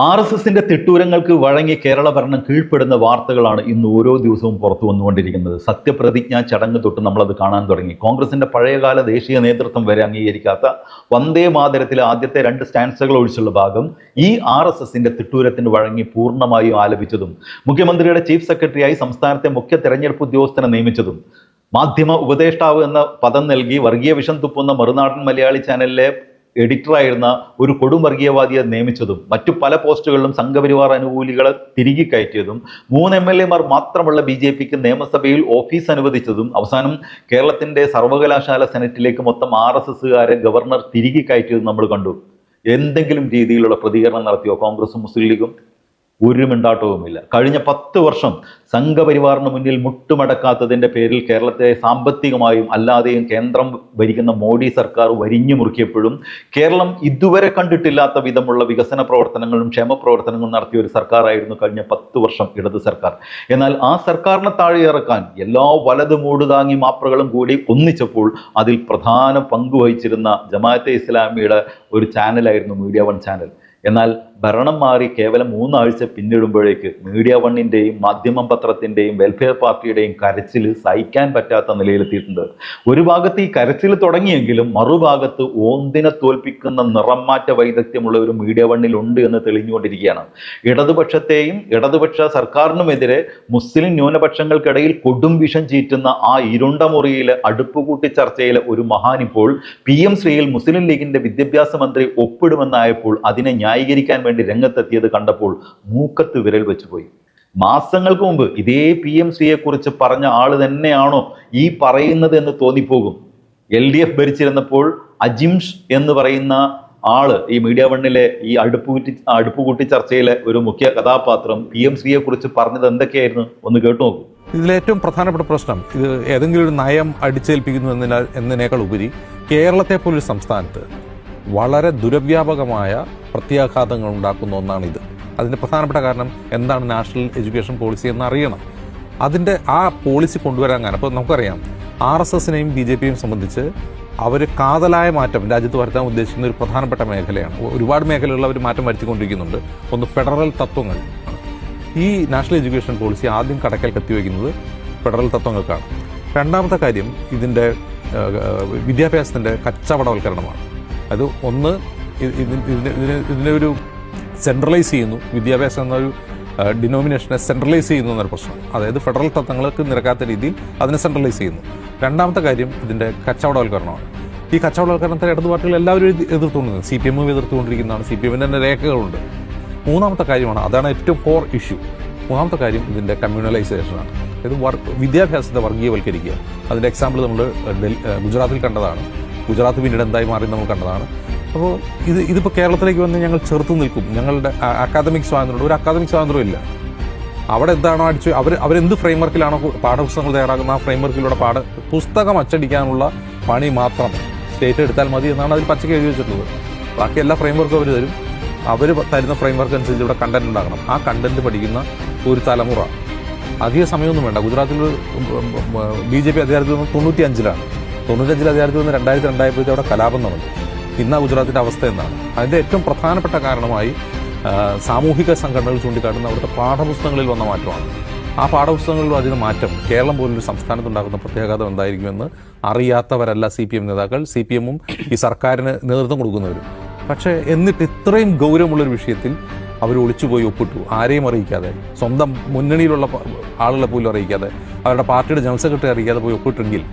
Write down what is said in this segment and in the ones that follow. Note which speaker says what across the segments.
Speaker 1: RSSന്റെ തിട്ടൂരങ്ങൾക്ക് വഴങ്ങി കേരള ഭരണം കീഴ്പ്പെടുന്ന വാർത്തകളാണ് ഇന്ന് ഓരോ ദിവസവും പുറത്തു വന്നുകൊണ്ടിരിക്കുന്നത്. സത്യപ്രതിജ്ഞാ ചടങ്ങ് തൊട്ട് നമ്മളത് കാണാൻ തുടങ്ങി. കോൺഗ്രസിന്റെ പഴയകാല ദേശീയ നേതൃത്വം വരെ അംഗീകരിക്കാത്ത വന്ദേ മാതരത്തിലെ ആദ്യത്തെ 2 സ്റ്റാൻസുകൾ ഒഴിച്ചുള്ള ഭാഗം ഈ RSSന്റെ തിട്ടൂരത്തിന് വഴങ്ങി പൂർണ്ണമായും ആലപിച്ചതും മുഖ്യമന്ത്രിയുടെ ചീഫ് സെക്രട്ടറിയായി സംസ്ഥാനത്തെ മുഖ്യ തെരഞ്ഞെടുപ്പ് ഉദ്യോഗസ്ഥനെ നിയമിച്ചതും മാധ്യമ ഉപദേഷ്ടാവ് എന്ന പദം നൽകി വർഗീയ വിഷം തുപ്പുന്ന മറുനാടൻ മലയാളി ചാനലിലെ എഡിറ്ററായിരുന്ന ഒരു കൊടുംവർഗീയവാദിയെ നിയമിച്ചതും മറ്റു പല പോസ്റ്റുകളിലും സംഘപരിവാർ അനുകൂലികളെ തിരികെ കയറ്റിയതും 3 MLA മാത്രമുള്ള BJPക്ക് നിയമസഭയിൽ ഓഫീസ് അനുവദിച്ചതും അവസാനം കേരളത്തിന്റെ സർവകലാശാല സെനറ്റിലേക്ക് മൊത്തം RSSകാരെ ഗവർണർ തിരികെ കയറ്റിയതും നമ്മൾ കണ്ടു. എന്തെങ്കിലും രീതിയിലുള്ള പ്രതികരണം നടത്തിയോ കോൺഗ്രസും മുസ്ലിം ലീഗും? ഒരു മിണ്ടാട്ടവുമില്ല. കഴിഞ്ഞ 10 വർഷം സംഘപരിവാറിന് മുന്നിൽ മുട്ടുമടക്കാത്തതിന്റെ പേരിൽ കേരളത്തെ സാമ്പത്തികമായും അല്ലാതെയും കേന്ദ്രം ഭരിക്കുന്ന മോഡി സർക്കാർ വരിഞ്ഞു മുറുക്കിയപ്പോഴും കേരളം ഇതുവരെ കണ്ടിട്ടില്ലാത്ത വിധമുള്ള വികസന പ്രവർത്തനങ്ങളും ക്ഷേമ പ്രവർത്തനങ്ങളും നടത്തിയ ഒരു സർക്കാരായിരുന്നു കഴിഞ്ഞ 10 വർഷം ഇടത് സർക്കാർ. എന്നാൽ ആ സർക്കാരിനെ താഴെയിറക്കാൻ എല്ലാ വലത് മൂടുതാങ്ങി മാപ്രകളും കൂടി ഒന്നിച്ചപ്പോൾ അതിൽ പ്രധാന പങ്കുവഹിച്ചിരുന്ന ജമാഅത്തെ ഇസ്ലാമിയുടെ ഒരു ചാനലായിരുന്നു മീഡിയ വൺ ചാനൽ. എന്നാൽ ഭരണം മാറി കേവലം 3 ആഴ്ച പിന്നിടുമ്പോഴേക്ക് മീഡിയ വണ്ണിൻ്റെയും മാധ്യമം പത്രത്തിൻ്റെയും വെൽഫെയർ പാർട്ടിയുടെയും കരച്ചിൽ സഹിക്കാൻ പറ്റാത്ത നിലയിലെത്തിയിട്ടുണ്ട്. ഒരു ഭാഗത്ത് ഈ കരച്ചിൽ തുടങ്ങിയെങ്കിലും മറുഭാഗത്ത് ഓന്തിനെ തോൽപ്പിക്കുന്ന നിറം മാറ്റ വൈദഗ്ധ്യമുള്ള ഒരു മീഡിയ വണ്ണിലുണ്ട് എന്ന് തെളിഞ്ഞുകൊണ്ടിരിക്കുകയാണ്. ഇടതുപക്ഷത്തെയും ഇടതുപക്ഷ സർക്കാരിനുമെതിരെ മുസ്ലിം ന്യൂനപക്ഷങ്ങൾക്കിടയിൽ കൊടും വിഷം ചീറ്റുന്ന ആ ഇരുണ്ട മുറിയിലെ അടുപ്പുകൂട്ടി ചർച്ചയിലെ ഒരു മഹാനിപ്പോൾ PM ശ്രീയിൽ മുസ്ലിം ലീഗിന്റെ വിദ്യാഭ്യാസ മന്ത്രി ഒപ്പിടുമെന്നായപ്പോൾ അതിനെ ന്യായീകരിക്കാൻ വേണ്ടി രംഗത്തെത്തിയത് കണ്ടപ്പോൾ മൂക്കത്ത് വിരൽ വെച്ചുപോയി. മാസങ്ങൾക്ക് മുമ്പ് ഇതേ PM ശ്രീയെ കുറിച്ച് പറഞ്ഞ ആള് തന്നെയാണോ ഈ പറയുന്നത് എന്ന് തോന്നിപ്പോകും. LDF ഭരിച്ചിരുന്നപ്പോൾ അജിംഷ് എന്ന് പറയുന്ന ആള് ഈ മീഡിയ വണ്ണിലെ ഈ അടുപ്പുകൂട്ടി ചർച്ചയിലെ ഒരു മുഖ്യ കഥാപാത്രം PM ശ്രീയെ കുറിച്ച് പറഞ്ഞത് എന്തൊക്കെയായിരുന്നു ഒന്ന് കേട്ടു നോക്കൂ.
Speaker 2: ഇതിലേറ്റവും പ്രധാനപ്പെട്ട പ്രശ്നം ഇത് ഏതെങ്കിലും ഒരു നയം അടിച്ചേൽപ്പിക്കുന്നു എന്നതിനേക്കാൾ ഉപരി കേരളത്തെ പോലൊരു സംസ്ഥാനത്ത് വളരെ ദുരവ്യാപകമായ പ്രത്യാഘാതങ്ങൾ ഉണ്ടാക്കുന്ന ഒന്നാണിത്. അതിൻ്റെ പ്രധാനപ്പെട്ട കാരണം എന്താണ് നാഷണൽ എഡ്യൂക്കേഷൻ പോളിസി എന്ന് അറിയണം. അതിൻ്റെ ആ പോളിസി കൊണ്ടുവരാൻ കാരണം അപ്പോൾ നമുക്കറിയാം RSSനെയും BJPയും സംബന്ധിച്ച് അവർ കാതലായ മാറ്റം രാജ്യത്ത് വരുത്താൻ ഉദ്ദേശിക്കുന്ന ഒരു പ്രധാനപ്പെട്ട മേഖലയാണ്. ഒരുപാട് മേഖലകളിൽ അവർ മാറ്റം വരുത്തിക്കൊണ്ടിരിക്കുന്നുണ്ട്. ഒന്ന് ഫെഡറൽ തത്വങ്ങൾ. ഈ നാഷണൽ എഡ്യൂക്കേഷൻ പോളിസി ആദ്യം കടക്കൽ കത്തിവയ്ക്കുന്നത് ഫെഡറൽ തത്വങ്ങൾക്കാണ്. രണ്ടാമത്തെ കാര്യം ഇതിൻ്റെ വിദ്യാഭ്യാസത്തിൻ്റെ കച്ചവടവൽക്കരണമാണ്. അത് ഒന്ന് ഇതിനെ ഒരു സെൻട്രലൈസ് ചെയ്യുന്നു, വിദ്യാഭ്യാസം എന്നൊരു ഡിനോമിനേഷനെ സെൻട്രലൈസ് ചെയ്യുന്നു എന്നൊരു പ്രശ്നം. അതായത് ഫെഡറൽ തത്വങ്ങൾക്ക് നിരക്കാത്ത രീതിയിൽ അതിനെ സെൻട്രലൈസ് ചെയ്യുന്നു. രണ്ടാമത്തെ കാര്യം ഇതിൻ്റെ കച്ചവടവൽക്കരണമാണ്. ഈ കച്ചവടവൽക്കരണത്തെ ഇടതു പാർട്ടികൾ എല്ലാവരും എതിർത്തുകൊണ്ടിരുന്നത്, CPM എതിർത്തുകൊണ്ടിരിക്കുന്നതാണ്. CPM തന്നെ രേഖകളുണ്ട്. മൂന്നാമത്തെ കാര്യമാണ്, അതാണ് ഏറ്റവും കോർ ഇഷ്യൂ. മൂന്നാമത്തെ കാര്യം ഇതിൻ്റെ കമ്മ്യൂണലൈസേഷനാണ്. അതായത് വിദ്യാഭ്യാസത്തെ വർഗീയവൽക്കരിക്കുക. അതിൻ്റെ എക്സാമ്പിൾ നമ്മൾ ഗുജറാത്തിൽ കണ്ടതാണ്. ഗുജറാത്ത് പിന്നീട് എന്തായി മാറി നമ്മൾ കണ്ടതാണ്. അപ്പോൾ ഇതിപ്പോൾ കേരളത്തിലേക്ക് വന്ന് ഞങ്ങൾ ചെറുത്തു നിൽക്കും. ഞങ്ങളുടെ അക്കാദമിക് സ്വാതന്ത്ര്യം, ഒരു അക്കാദമിക് സ്വാതന്ത്ര്യം ഇല്ല. അവിടെ എന്താണോ അവരെന്ത് ഫ്രെയിംവർക്കിലാണോ പാഠപുസ്തകങ്ങൾ തയ്യാറാക്കുന്ന ആ ഫ്രെയിംവർക്കിലൂടെ പുസ്തകം അച്ചടിക്കാനുള്ള പണി മാത്രം സ്റ്റേറ്റ് എടുത്താൽ മതി എന്നാണ് അതിൽ പച്ചയ്ക്ക് എഴുതി വെച്ചിട്ടുള്ളത്. ബാക്കി എല്ലാ ഫ്രെയിംവർക്കും അവർ തരും. അവർ തരുന്ന ഫ്രെയിംവർക്ക് അനുസരിച്ച് ഇവിടെ കണ്ടന്റ് ഉണ്ടാക്കണം. ആ കണ്ടന്റ് പഠിക്കുന്ന ഒരു തലമുറ അധിക സമയമൊന്നും വേണ്ട. ഗുജറാത്തിൽ BJP അധികാരത്തിൽ നിന്ന് 95-ലാണ്. 95 അധികാരത്തിൽ നിന്ന് 2002 അവിടെ കലാപം നടന്നു. ഇന്ന് ഗുജറാത്തിൻ്റെ അവസ്ഥ എന്താണ്? അതിൻ്റെ ഏറ്റവും പ്രധാനപ്പെട്ട കാരണമായി സാമൂഹിക സംഘടനകൾ ചൂണ്ടിക്കാട്ടുന്ന അവിടുത്തെ പാഠപുസ്തകങ്ങളിൽ വന്ന മാറ്റമാണ്. ആ പാഠപുസ്തകങ്ങളിൽ വരുന്ന മാറ്റം കേരളം പോലൊരു സംസ്ഥാനത്തുണ്ടാക്കുന്ന പ്രത്യാഘാതം എന്തായിരിക്കുമെന്ന് അറിയാത്തവരല്ല CPM നേതാക്കൾ. CPM-ഉം ഈ സർക്കാരിന് നേതൃത്വം കൊടുക്കുന്നവരും. പക്ഷേ എന്നിട്ട് ഇത്രയും ഗൗരവമുള്ളൊരു വിഷയത്തിൽ അവർ ഒളിച്ചുപോയി ഒപ്പിട്ടു, ആരെയും അറിയിക്കാതെ, സ്വന്തം മുന്നണിയിലുള്ള ആളുകളെ പോലും അറിയിക്കാതെ, അവരുടെ പാർട്ടിയുടെ ജനറൽ സെക്രട്ടറി അറിയിക്കാതെ പോയി ഒപ്പിട്ടെങ്കിൽ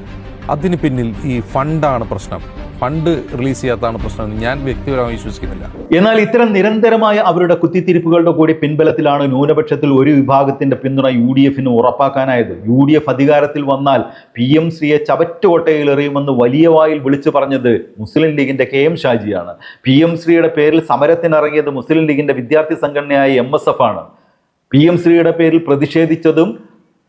Speaker 2: അതിന് പിന്നിൽ ഈ ഫണ്ടാണ് പ്രശ്നം. ഫണ്ട് റിലീസ് ചെയ്യാത്തതാണ് പ്രശ്നം. ഞാൻ വ്യക്തിപരമായി വിശ്വസിക്കുന്നില്ല.
Speaker 1: എന്നാൽ ഇത്തരം നിരന്തരമായ അവരുടെ കുത്തിത്തിരിപ്പുകളുടെ കൂടി പിൻബലത്തിലാണ് ന്യൂനപക്ഷത്തിൽ ഒരു വിഭാഗത്തിന്റെ പിന്തുണ UDFന് ഉറപ്പാക്കാനായത്. UDF അധികാരത്തിൽ വന്നാൽ PM ശ്രീയെ ചവറ്റുകൊട്ടയിൽ എറിയുമെന്ന് വലിയ വായിൽ വിളിച്ചു പറഞ്ഞത് മുസ്ലിം ലീഗിന്റെ KM ഷാജിയാണ്. PM ശ്രീയുടെ പേരിൽ സമരത്തിനിറങ്ങിയത് മുസ്ലിം ലീഗിന്റെ വിദ്യാർത്ഥി സംഘടനയായ MSF ആണ്. PM ശ്രീയുടെ പേരിൽ പ്രതിഷേധിച്ചതും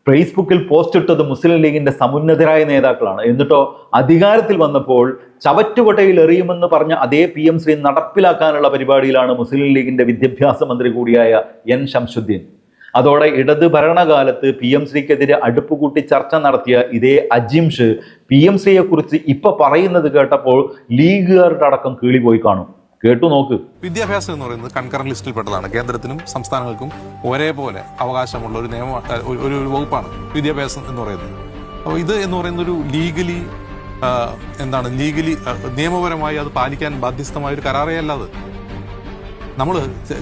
Speaker 1: ഫേസ്ബുക്കിൽ പോസ്റ്റ് ഇട്ടത് മുസ്ലിം ലീഗിന്റെ സമുന്നതരായ നേതാക്കളാണ്. എന്നിട്ടോ അധികാരത്തിൽ വന്നപ്പോൾ ചവറ്റുകൊട്ടയിൽ എറിയുമെന്ന് പറഞ്ഞ അതേ PM ശ്രീ നടപ്പിലാക്കാനുള്ള പരിപാടിയിലാണ് മുസ്ലിം ലീഗിന്റെ വിദ്യാഭ്യാസ മന്ത്രി കൂടിയായ N ശംസുദ്ദീൻ. അതോടെ ഇടത് ഭരണകാലത്ത് PM ശ്രീക്കെതിരെ അടുപ്പുകൂട്ടി ചർച്ച നടത്തിയ ഇതേ അജിംഷ് PM ശ്രീയെ കുറിച്ച് ഇപ്പൊ പറയുന്നത് കേട്ടപ്പോൾ ലീഗുകാരുടെ അടക്കം കീളിപോയി കാണും. കേട്ടു നോക്ക്.
Speaker 2: വിദ്യാഭ്യാസം എന്ന് പറയുന്നത് കൺകറന്റ് ലിസ്റ്റിൽപ്പെട്ടതാണ്. കേന്ദ്രത്തിനും സംസ്ഥാനങ്ങൾക്കും ഒരേപോലെ അവകാശമുള്ള ഒരു നിയമ ഒരു വകുപ്പാണ് വിദ്യാഭ്യാസം എന്ന് പറയുന്നത്. അപ്പോൾ ഇത് എന്ന് പറയുന്ന ഒരു ലീഗലി നിയമപരമായി അത് പാലിക്കാൻ ബാധ്യസ്ഥമായ ഒരു കരാറേ അല്ലാതെ നമ്മൾ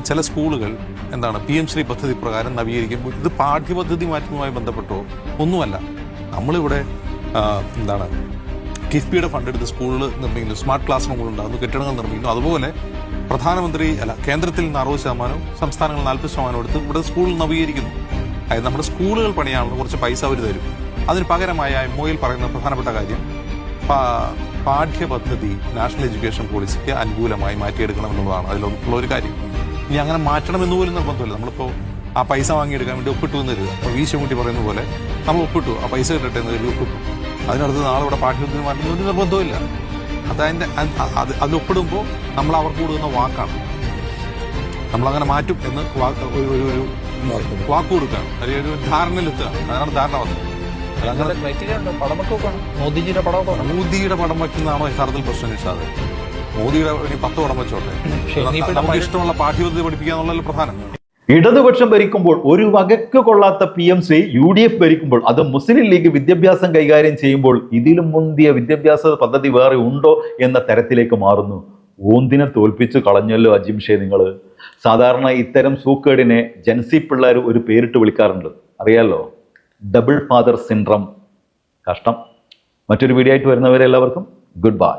Speaker 2: ചില സ്കൂളുകൾ PM-ശ്രീ പദ്ധതി പ്രകാരം നവീകരിക്കുമ്പോൾ ഇത് പാഠ്യപദ്ധതി മാറ്റുന്നതുമായി ബന്ധപ്പെട്ടോ ഒന്നുമല്ല. നമ്മളിവിടെ കിഫ്ബിയുടെ ഫണ്ട് എടുത്ത് സ്കൂളുകൾ നിർമ്മിക്കുന്നു, സ്മാർട്ട് ക്ലാസ് റൂമുകൾ ഉണ്ടാകുന്നു, കെട്ടിടങ്ങൾ നിർമ്മിക്കുന്നു. അതുപോലെ കേന്ദ്രത്തിൽ നിന്ന് 60%, സംസ്ഥാനങ്ങൾ 40% എടുത്ത് ഇവിടെ സ്കൂൾ നവീകരിക്കുന്നു. അതായത് നമ്മുടെ സ്കൂളുകൾ പണിയാനുള്ള കുറച്ച് പൈസ അവർ തരും. അതിന് പകരമായ MOU പറയുന്ന പ്രധാനപ്പെട്ട കാര്യം പാഠ്യപദ്ധതി നാഷണൽ എഡ്യൂക്കേഷൻ പോളിസിക്ക് അനുകൂലമായി മാറ്റിയെടുക്കണം എന്നുള്ളതാണ് അതിലുള്ള ഒരു കാര്യം. ഇനി അങ്ങനെ മാറ്റണമെന്ന് പോലും നിർബന്ധമില്ല. നമ്മളിപ്പോൾ ആ പൈസ വാങ്ങിയെടുക്കാൻ വേണ്ടി ഒപ്പിട്ടു എന്ന് കരുതുക. അപ്പോൾ വീശുമുട്ടി പറയുന്ന പോലെ നമ്മൾ ഒപ്പിട്ടു, ആ പൈസ കിട്ടട്ടെ എന്ന് കരുതി ഒപ്പിട്ടു. അതിനടുത്ത് നാളെ ഇവിടെ പാഠ്യപദ്ധതി മാറ്റുന്ന ഒരു നിർബന്ധമില്ല. അതിലൊപ്പിടുമ്പോൾ നമ്മൾ അവർക്ക് കൊടുക്കുന്ന വാക്കാണ്. നമ്മളങ്ങനെ മാറ്റും എന്ന് ഒരു വാക്ക് കൊടുക്കുകയാണ്, അല്ലെങ്കിൽ ഒരു ധാരണയിലെത്തുക. അതിനാണ് ധാരണ വന്നത്. മോദിയുടെ പടം വയ്ക്കുന്നതാണോ യഥാർത്ഥത്തിൽ പ്രശ്നം നിഷാദ്? മോദിയുടെ 10 പടം വെച്ചോട്ടെ, നമുക്ക് ഇഷ്ടമുള്ള പാഠ്യപദ്ധതി പഠിപ്പിക്കുക എന്നുള്ളത് പ്രധാനം.
Speaker 1: ഇടതുപക്ഷം ഭരിക്കുമ്പോൾ ഒരു വകക്ക് കൊള്ളാത്ത PM-ശ്രീ UDF ഭരിക്കുമ്പോൾ, അത് മുസ്ലിം ലീഗ് വിദ്യാഭ്യാസം കൈകാര്യം ചെയ്യുമ്പോൾ ഇതിലും മുന്തിയ വിദ്യാഭ്യാസ പദ്ധതി വേറെ ഉണ്ടോ എന്ന തരത്തിലേക്ക് മാറുന്നു. ഓന്തിനെ തോൽപ്പിച്ച് കളഞ്ഞല്ലോ അജിംഷേ നിങ്ങൾ. സാധാരണ ഇത്തരം സൂക്കേടിനെ ജൻസി പിള്ളേർ ഒരു പേരിട്ട് വിളിക്കാറുണ്ട്, അറിയാലോ, ഡബിൾ ഫാദർ സിൻഡ്രം. കഷ്ടം. മറ്റൊരു വീഡിയോ ആയിട്ട് വരുന്നവരെ എല്ലാവർക്കും ഗുഡ് ബൈ.